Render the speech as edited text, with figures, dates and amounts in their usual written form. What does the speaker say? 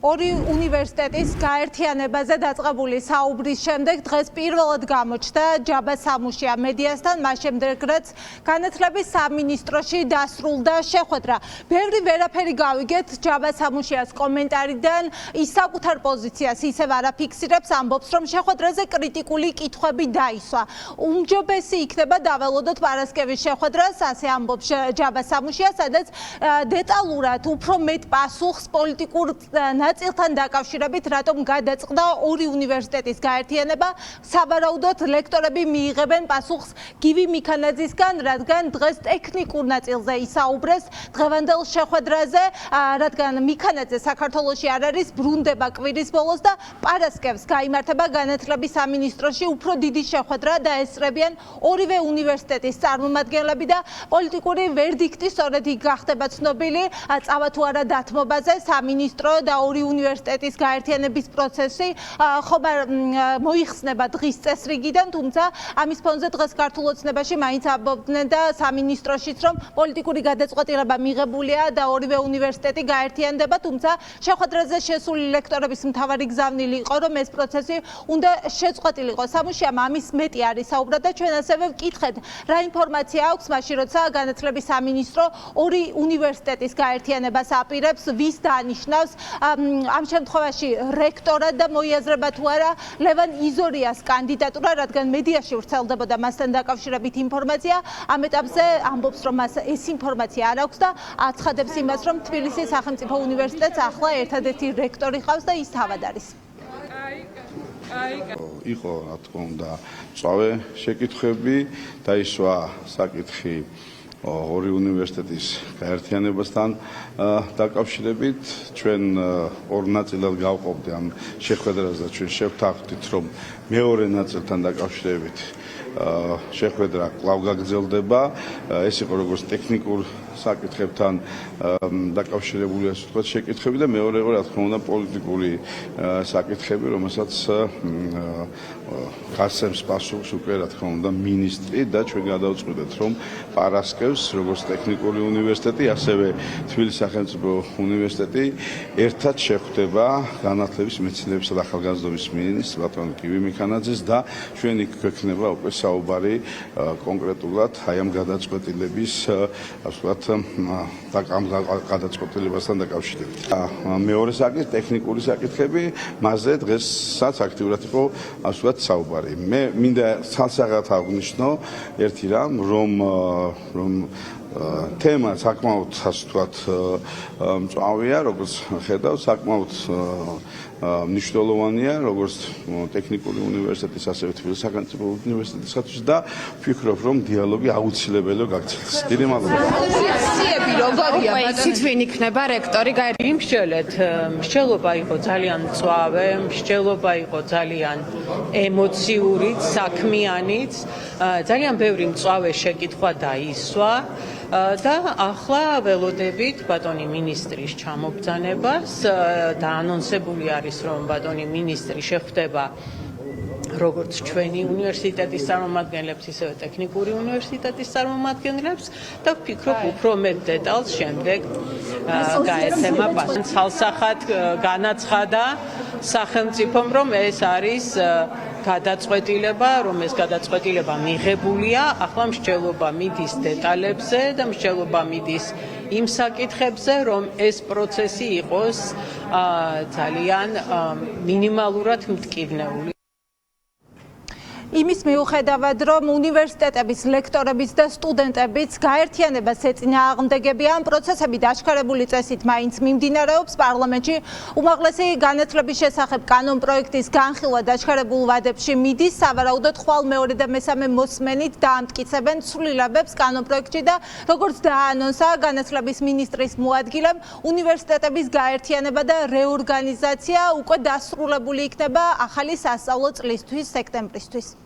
ორი უნივერსიტეტის გაერთიანებაზე დაწყებული საუბრის შემდეგ დღეს პირველად გამოჩნდა ჯაბა სამუშია მედიასთან, მას შემდეგ რაც განათლების სამინისტროში დასრულდა შეხვედრა. ბევრი ვერაფერი გავიგეთ ჯაბა სამუშიას კომენტარიდან, ის საკუთარ პოზიციას ისევ არ აფიქსირებს, ამბობს, რომ შეხვედრაზე კრიტიკული კითხვები დაისვა. უმჯობესი იქნება დაველოდოთ პარასკევის შეხვედრას, ასე ამბობს ჯაბა სამუშია, სადაც დეტალურად უფრო მეტ პასუხს პოლიტიკურ ნაწილთან დაკავშირებით, რატომ გადაწყდა ორი უნივერსიტეტის გაერთიანება, სავარაუდოდ ლექტორები მიიღებენ პასუხს გივი მიქანაძისგან, რადგან დღეს ტექნიკურ ნაწილზე ისაუბრეს დღევანდელ შეხვედრაზე, რადგან მიქანაძე საქართველოში არ არის, ბრუნდება კვირის ბოლოს და პარასკევს გაიმართება განათლების სამინისტროში უფრო დიდი შეხვედრა და ესწრებიან ორივე უნივერსიტეტის წარმომადგენლები და პოლიტიკური ვერდიქტი სწორედ იქ გახდება ცნობილი, წავა თუ არა დათმობაზე სამინისტრო და ორი უნივერსიტეტის გაერთიანების პროცესი ხომ არ მოიხსნება დღის წესრიგიდან, თუმცა ამის ფონზე დღეს ქართულ ოცნებაში მაინც ამბობდნენ და სამინისტროშიც, რომ პოლიტიკური გადაწყვეტილება მიღებულია და ორივე უნივერსიტეტი გაერთიანდება, თუმცა შეხვედრაზე შესული ლექტორების მთავარი გზავნილი იყო, რომ ეს პროცესი უნდა შეწყვეტილიყო. სამუშიამ ამის მეტი არის საუბრა და ჩვენ ასევე ვკითხეთ, რა ინფორმაცია აქვს მაშინ, როცა განათლების სამინისტრო ორი უნივერსიტეტის გაერთიანებას აპირებს, ვის დანიშნავს ამ შემთხვევაში რექტორად და მოიაზრება თუ არა ლევან იზორიას კანდიდატურა, რადგან მედიაში ვრცელდებოდა მასთან დაკავშირებით ინფორმაცია, ამ ეტაპზე ამბობს, რომ მას ეს ინფორმაცია არ აქვს და აცხადებს იმას, რომ თბილისის სახელმწიფო უნივერსიტეტს ახლა ერთადერთი რექტორი ყავს და ის თავად არის. იყო, რა თქმა უნდა, წავე შეკითხვები, დაისვა საკითხი ორი უნივერსიტეტის გაერთიანებასთან დაკავშირებით. ჩვენ ორ ნაწილად გავყოფდი ამ შეხვედრას და ჩვენ შევთანხმდით, რომ მეორე ნაწილთან დაკავშირებით შეხვედრა კვლავ გაგრძელდება. ეს იყო როგორც ტექნიკურ საკითხებთან დაკავშირებული ასე ვთქვათ შეკითხვები და მეორე იყო, რა თქმა უნდა, პოლიტიკური საკითხები, რომელსაც გასცემს პასუხს უკვე, რა თქმა უნდა, მინისტრი და ჩვენ გადავწყვიტეთ, რომ პარასკევს როგორც ტექნიკური უნივერსიტეტი, ასევე თბილისის სახელმწიფო უნივერსიტეტი ერთად შეხვდება განათლების, მეცნიერებისა და ახალგაზრდობის მინისტრს ბატონ გივი მიქანაძეს და ჩვენ იქ გვექნება უკვე საუბარი კონკრეტულად აი ამ გადაწყვეტილების ასე ვთქვათ ამ გადაწყვეტილებასთან დაკავშირებით. მეორე საკითხი ტექნიკური საკითხები, მასზე დღესაც აქტიურად იყო ასე ვთქვათ საუბარი. მე მინდა სალსაღად აღნიშნო ერთი რამ, რომ თემა საკმაოდ ასე ვთქვათ მწვავეა, როგორც ხედავ, საკმაოდ მნიშვნელოვანია, როგორც ტექნიკური უნივერსიტეტის, ასევე თბილისის სახელმწიფო უნივერსიტეტისათვის და ვფიქრობ, რომ დიალოგი აუცილებელია გაგრძელდეს. დიდი მადლობა. ისიც ვინ იქნება რექტორი იმსჯელეთ, მსჯელობა იყო ძალიან მწვავე, მსჯელობა იყო ძალიან ემოციურიც, საქმიანიც, ძალიან ბევრი მწვავე შეკითხვა დაისვა და ახლა ველოდებით ბატონი მინისტრის ჩამობრძანებას და ანონსებული არის, რომ ბატონი მინისტრი შეხვდება როგორც ჩვენი უნივერსიტეტის წარმომადგენლებს, ისევე ტექნიკური უნივერსიტეტის წარმომადგენლებს და ვფიქრობ, უფრო მეტ დეტალს შემდეგ გაეცემა პასუხი. ცალსახად განაცხადა სახელმწიფომ, რომ ეს არის გადაწყვეტილება, რომ ეს გადაწყვეტილება მიღებულია, ახლა მსჯელობა მიდის დეტალებზე და მსჯელობა მიდის იმ საკითხებზე, რომ ეს პროცესი იყოს ძალიან მინიმალურად მტკივნეული. იმის მიუხედავად, რომ უნივერსიტეტების ლექტორების და სტუდენტების გაერთიანებას ეწინააღმდეგებიან, პროცესები დაშქარებული წესით მაინც მიმდინარეობს. პარლამენტში უმაღლესი განათლების შესახებ კანონპროექტის განხილვა დაშქარებულ ვადებში მიდის, სავარაუდოდ ხვალ მეორე და მესამე მოსმენით დაამტკიცებენ ცვლილებებს კანონპროექტში და როგორც დააანონსა განათლების მინისტრის მოადგილემ, უნივერსიტეტების გაერთიანება და რეორგანიზაცია უკვე დასრულებული იქნება ახალი სასწავლო წლისთვის, სექტემბრისთვის.